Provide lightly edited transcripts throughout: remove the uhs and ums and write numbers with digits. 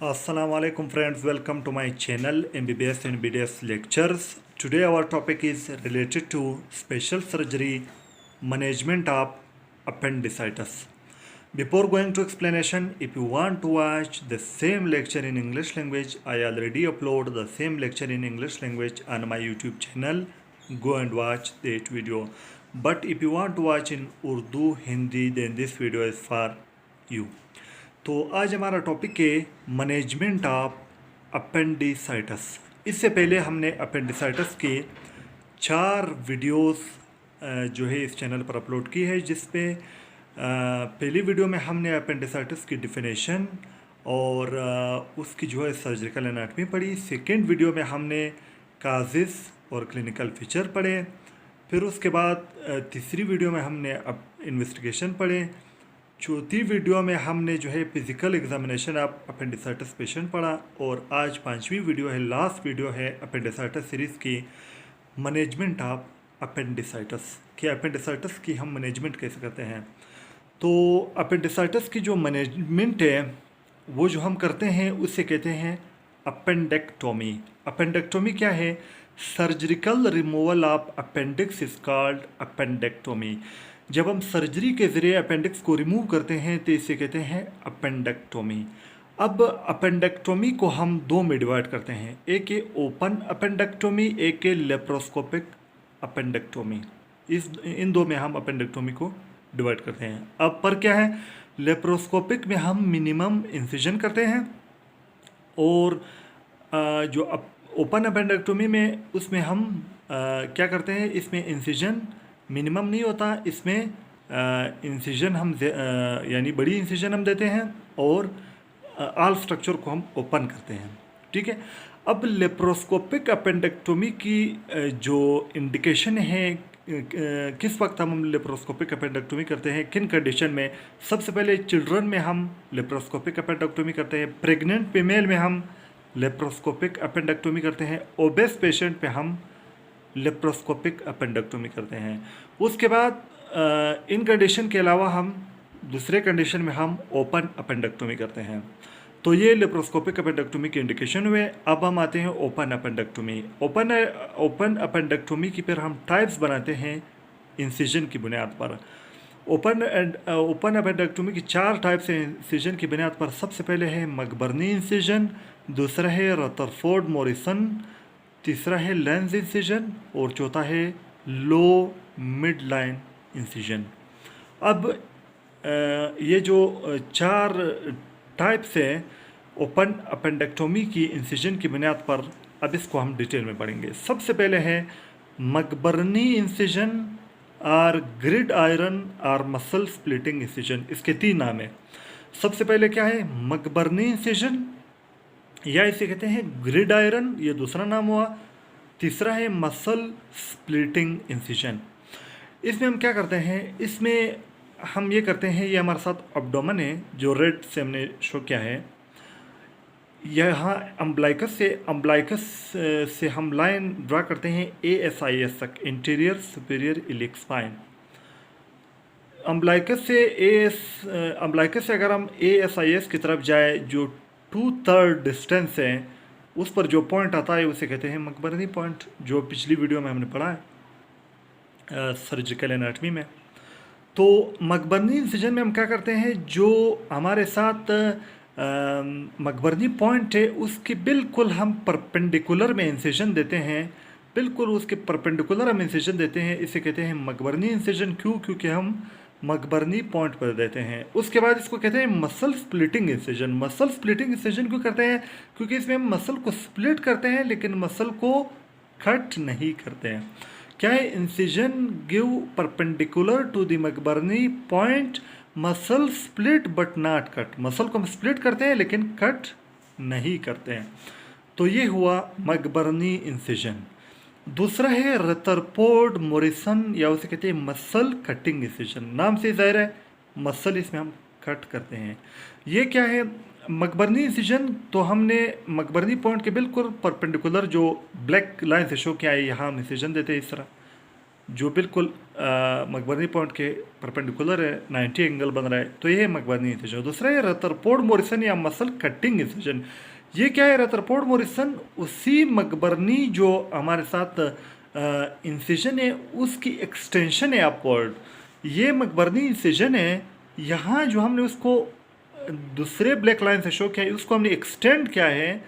Assalamu alaikum friends, welcome to my channel MBBS and BDS lectures. Today our topic is related to special surgery management of appendicitis. Before going to explanation, if you want to watch the same lecture in English language, I already upload the same lecture in English language on my YouTube channel. Go and watch that video. But if you want to watch in Urdu, Hindi, then this video is for you. तो आज हमारा topic है management of appendicitis. इससे पहले हमने appendicitis के 4 videos जो है इस चैनल पर अपलोड की है, जिस पे पहली वीडियो में हमने अपेंडिसाइटिस की डिफिनेशन और उसकी जो है सर्जिकल एनाटमी पढ़ी। सेकेंड वीडियो में हमने काजेस और क्लिनिकल फीचर पढ़े। फिर उसके बाद तीसरी वीडियो में हमने अब इन्वेस्टिगेशन पढ़े। चौथी वीडियो में हमने जो है physical examination of appendicitis patient पढ़ा। और आज 5वीं वीडियो है, लास्ट वीडियो है अपेंडिसाइटिस सीरीज़ की, मैनेजमेंट ऑफ अपेंडिसाइटिस कि अपेंडिसाइटिस की हम मैनेजमेंट कैसे करते हैं। तो अपेंडिसाइटिस की जो मैनेजमेंट है वो जो हम करते हैं उसे कहते हैं अपेंडेक्टोमी। अपेंडेक्टोमी क्या है? Surgical removal of appendix is called appendectomy. जब हम सर्जरी के ज़रिए अपेंडिक्स को रिमूव करते हैं तो इसे कहते हैं अपेंडेक्टोमी। अब अपेंडेक्टोमी को हम 2 में डिवाइड करते हैं, एक है ओपन अपेंडेक्टोमी, एक है लेप्रोस्कोपिक अपेंडेक्टोमी। इन 2 में हम अपेंडेक्टोमी को डिवाइड करते हैं। अब पर क्या है, लेप्रोस्कोपिक में हम मिनिमम इंसिजन करते हैं और जो ओपन अपेंडेक्टोमी में उसमें हम क्या करते हैं, इसमें इंसिजन मिनिमम नहीं होता, इसमें इंसिजन हम यानी बड़ी इंसिजन हम देते हैं और ऑल स्ट्रक्चर को हम ओपन करते हैं। ठीक है। अब लेप्रोस्कोपिक अपेंडेक्टोमी की जो इंडिकेशन है, किस वक्त हम लेप्रोस्कोपिक अपेंडेक्टोमी करते हैं, किन कंडीशन में। सबसे पहले चिल्ड्रन में हम लेप्रोस्कोपिक अपेंडेक्टोमी करते हैं, प्रेग्नेंट फीमेल में हम लेप्रोस्कोपिक अपेंडेक्टोमी करते हैं, ओबेस पेशेंट पे हम लेप्रोस्कोपिक अपेंडेक्टोमी करते हैं। उसके बाद इन कंडीशन के अलावा हम दूसरे कंडीशन में हम ओपन अपेंडेक्टोमी करते हैं। तो ये लेप्रोस्कोपिक अपेंडेक्टोमी के इंडिकेशन हुए। अब हम आते हैं ओपन अपेंडेक्टोमी। ओपन अपेंडेक्टोमी की फिर हम टाइप्स बनाते हैं इंसिजन की बुनियाद पर। ओपन अपेंडेक्टोमी की 4 टाइप्स हैं इंसिजन की बुनियाद पर। सबसे पहले है मकबर्नी इंसिजन, दूसरा है रदरफोर्ड मॉरिसन, तीसरा है लेंस इंसिजन और चौथा है लो मिड लाइन इंसिजन। अब ये जो 4 टाइप्स हैं ओपन अपेंडेक्टोमी की इंसिजन की बुनियाद पर, अब इसको हम डिटेल में पढ़ेंगे। सबसे पहले है मकबर्नी इंसिजन और ग्रिड आयरन और मसल स्प्लिटिंग इंसिजन। इसके 3 नाम हैं। सबसे पहले क्या है, मकबर्नी इंसिजन, या इसे कहते हैं ग्रिड आयरन, ये दूसरा नाम हुआ। तीसरा है मसल स्प्लिटिंग इंसिजन। इसमें हम क्या करते हैं, इसमें हम ये करते हैं, ये हमारे साथ एब्डोमेन है जो रेड से हमने शो किया है। यहाँ अम्ब्लाइकस से हम लाइन ड्रा करते हैं ASIS तक, interior superior iliac spine. Umbilicus से अगर हम ASIS की तरफ जाए, जो 2/3 डिस्टेंस है, उस पर जो पॉइंट आता है उसे कहते हैं मकबर्नी पॉइंट, जो पिछली वीडियो में हमने पढ़ा है सर्जिकल एनाटमी में। तो मकबर्नी इंसिजन में हम क्या करते हैं, जो हमारे साथ मकबर्नी पॉइंट है उसके बिल्कुल हम परपेंडिकुलर में इंसिजन देते हैं, बिल्कुल उसके परपेंडिकुलर हम इंसिजन देते हैं। इसे कहते हैं मकबर्नी इंसिजन। क्यों? क्योंकि हम मकबर्नी पॉइंट पर देते हैं। उसके बाद इसको कहते हैं muscle splitting incision. Muscle splitting incision क्यों करते हैं? क्योंकि इसमें हम मसल को स्प्लिट करते हैं लेकिन मसल को कट नहीं करते हैं। क्या है, incision give perpendicular to the McBurney point, muscle split but not cut. Muscle को हम स्प्लिट करते हैं लेकिन कट नहीं करते हैं। तो ये हुआ मकबर्नी इंसिजन। दूसरा है रदरफोर्ड मॉरिसन, या उसे कहते हैं मसल कटिंग इंसिजन। नाम से जाहिर है मसल इसमें हम कट करते हैं। ये क्या है, मकबर्नी इंसिजन, तो हमने मकबर्नी पॉइंट के बिल्कुल परपेंडिकुलर जो ब्लैक लाइन से शो किया है, यहाँ हम इंसिजन देते हैं इस तरह। जो बिल्कुल मकबर्नी पॉइंट के परपेंडिकुलर है, 90 एंगल बन रहा है, तो ये है मकबर्नी इंसिजन। दूसरा है रदरफोर्ड मॉरिसन या मसल कटिंग इंसिजन। ये क्या है? रदरफोर्ड मॉरिसन उसी मकबर्नी जो हमारे साथ इंसिजन है उसकी एक्सटेंशन है अपवर्ड। ये मकबर्नी इंसिजन है, यहाँ जो हमने उसको दूसरे ब्लैक लाइन से शो किया है उसको हमने एक्सटेंड किया है।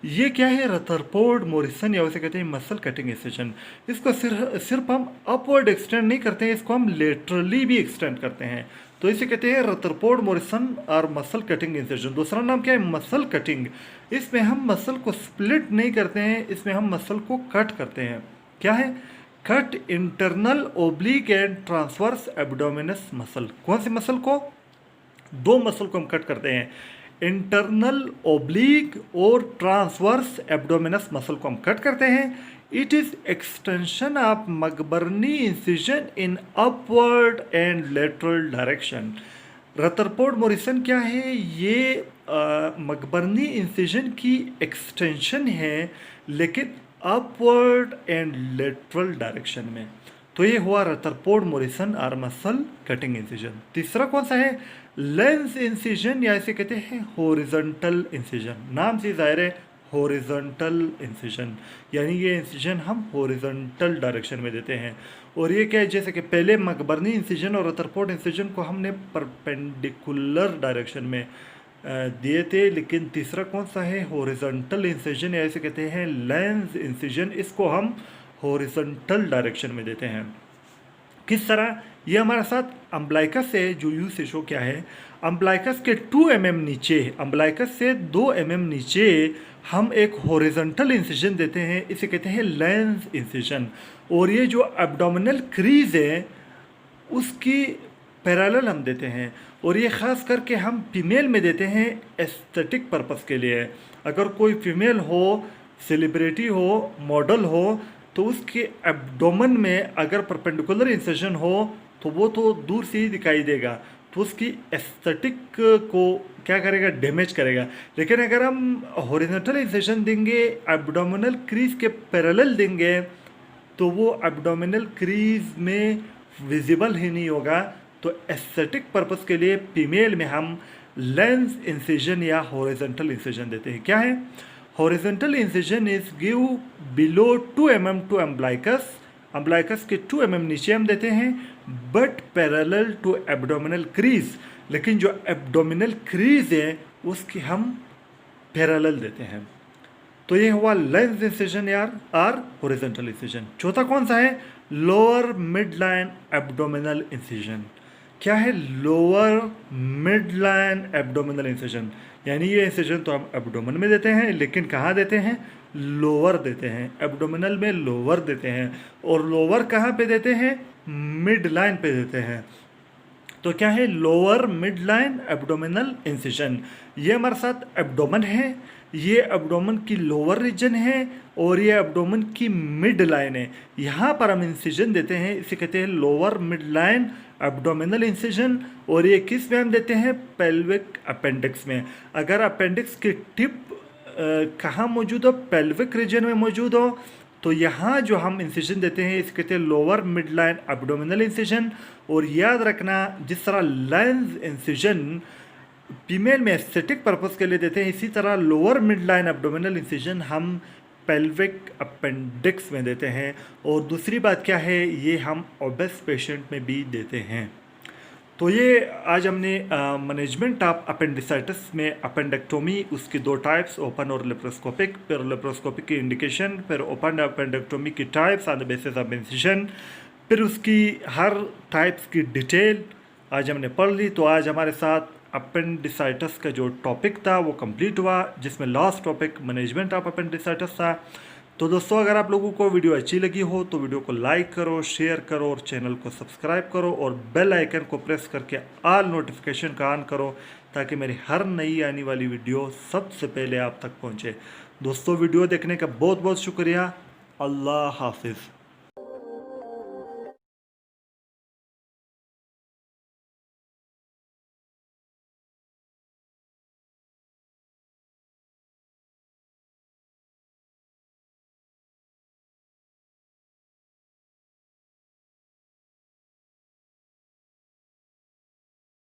ये क्या है? रदरफोर्ड मॉरिसन या उसे कहते हैं मसल कटिंग इंसिजन। इसको सिर्फ हम अपवर्ड एक्सटेंड नहीं करते हैं, इसको हम लेटरली भी एक्सटेंड करते हैं, तो इसे कहते हैं रदरफोर्ड मॉरिसन और मसल कटिंग इंसिजन। दूसरा नाम क्या है? Muscle cutting. इसमें हम मसल को स्प्लिट नहीं करते हैं, इसमें हम मसल को कट करते हैं। क्या है? Cut internal oblique and transverse abdominis muscle. कौन सी मसल को? दो मसल को हम कट करते हैं, इंटरनल ओब्लिक और ट्रांसवर्स एब्डोमिनस मसल को हम कट करते हैं। It is extension of McBurney incision in upward and lateral direction. Rutherford Morrison क्या है? ये मकबर्नी इंसिजन की एक्सटेंशन है, लेकिन अपवर्ड एंड लेटरल डायरेक्शन में। तो ये हुआ रदरफोर्ड मॉरिसन और मसल कटिंग इंसिजन। तीसरा कौन सा है? लेंस इंसिजन या इसे कहते हैं हॉरिजॉन्टल इंसिजन। नाम से जाहिर है हॉरिजॉन्टल इंसिजन, यानी ये इंसिजन हम हॉरिजॉन्टल डायरेक्शन में देते हैं। और ये क्या है? जैसे कि पहले मकबर्नी इंसिजन और रदरफोर्ड इंसिजन को हमने परपेंडिकुलर डायरेक्शन में दिए थे, लेकिन तीसरा कौन सा है? हॉरिजॉन्टल इंसिजन या इसे कहते हैं लेंस इंसिजन। इसको हम हॉरिजॉन्टल डायरेक्शन में देते हैं। किस तरह? ये हमारे साथ अम्बलाइकस है जो यू से शो क्या है, अम्बलाइकस के 2 mm नीचे, अम्बलाइकस से 2 mm नीचे हम एक हॉरिजॉन्टल इंसिजन देते हैं, इसे कहते हैं लेंस इंसिजन। और ये जो एब्डोमिनल क्रीज है उसकी पैरेलल हम देते हैं, और ये ख़ास करके हम फीमेल में देते हैं एस्थेटिक पर्पस के लिए। अगर कोई फीमेल हो, सेलिब्रिटी हो, मॉडल हो, तो उसके एब्डोमेन में अगर परपेंडिकुलर इंसिजन हो तो वो तो दूर से ही दिखाई देगा, तो उसकी एस्थेटिक को क्या करेगा? डैमेज करेगा। लेकिन अगर हम हॉरिजॉन्टल इंसिजन देंगे, एब्डोमिनल क्रीज के पैरेलल देंगे, तो वो एब्डोमिनल क्रीज में विजिबल ही नहीं होगा। तो एस्थेटिक पर्पस के लिए फीमेल में हम लेंस इंसिजन या हॉरिजॉन्टल इंसिजन देते हैं। क्या है? Horizontal incision is give below 2 mm to umbilicus, umbilicus के 2 mm नीचे हम देते हैं, but parallel to abdominal crease. लेकिन जो एब्डोमिनल क्रीज है उसकी हम पैरेलल देते हैं। तो ये हुआ लेंस इंसिजन यार और हॉरिजॉन्टल इंसिजन। चौथा कौन सा है? Lower mid line abdominal incision. क्या है? Lower mid line abdominal incision, यानी ये इंसिजन तो हम एब्डोमेन में देते हैं, लेकिन कहाँ देते हैं? लोअर देते हैं, एब्डोमिनल में लोअर देते हैं। और लोअर कहाँ पे देते हैं? मिड लाइन पे देते हैं। तो क्या है? Lower mid line abdominal incision. ये हमारे साथ एब्डोमेन है, ये एब्डोमेन की लोअर रीजन है, और ये एब्डोमेन की मिड लाइन है। यहाँ पर हम इंसिजन देते हैं, इसे कहते हैं lower mid line abdominal incision. और ये किस में हम देते हैं? पेल्विक अपेंडिक्स में। अगर अपेंडिक्स की टिप कहाँ मौजूद हो? पेल्विक रीजन में मौजूद हो, तो यहाँ जो हम इंसिजन देते हैं इसे कहते हैं lower mid line abdominal incision. और याद रखना, जिस तरह लेंस इंसिजन फीमेल में एस्थेटिक पर्पस के लिए देते हैं, इसी तरह lower mid line abdominal incision हम पेल्विक अपेंडिक्स में देते हैं। और दूसरी बात क्या है? ये हम ओबेस पेशेंट में भी देते हैं। तो ये आज हमने मैनेजमेंट ऑफ अपेंडिसाइटिस में अपेंडेक्टोमी, उसकी 2 टाइप्स, ओपन और लेप्रोस्कोपिक, फिर लेप्रोस्कोपिक की इंडिकेशन, फिर ओपन अपेंडेक्टोमी की types on the basis of incision, फिर उसकी हर टाइप्स की डिटेल आज हमने पढ़ ली। तो आज हमारे साथ अपेंडिसाइटिस का जो टॉपिक था वो कंप्लीट हुआ, जिसमें last topic management of appendicitis था। तो दोस्तों, अगर आप लोगों को वीडियो अच्छी लगी हो तो वीडियो को लाइक करो, शेयर करो और चैनल को सब्सक्राइब करो, और बेल आइकन को प्रेस करके ऑल नोटिफिकेशन का ऑन करो, ताकि मेरी हर नई आने वाली वीडियो सबसे पहले आप तक पहुंचे। दोस्तों, वीडियो देखने का बहुत बहुत शुक्रिया। अल्लाह हाफिज़।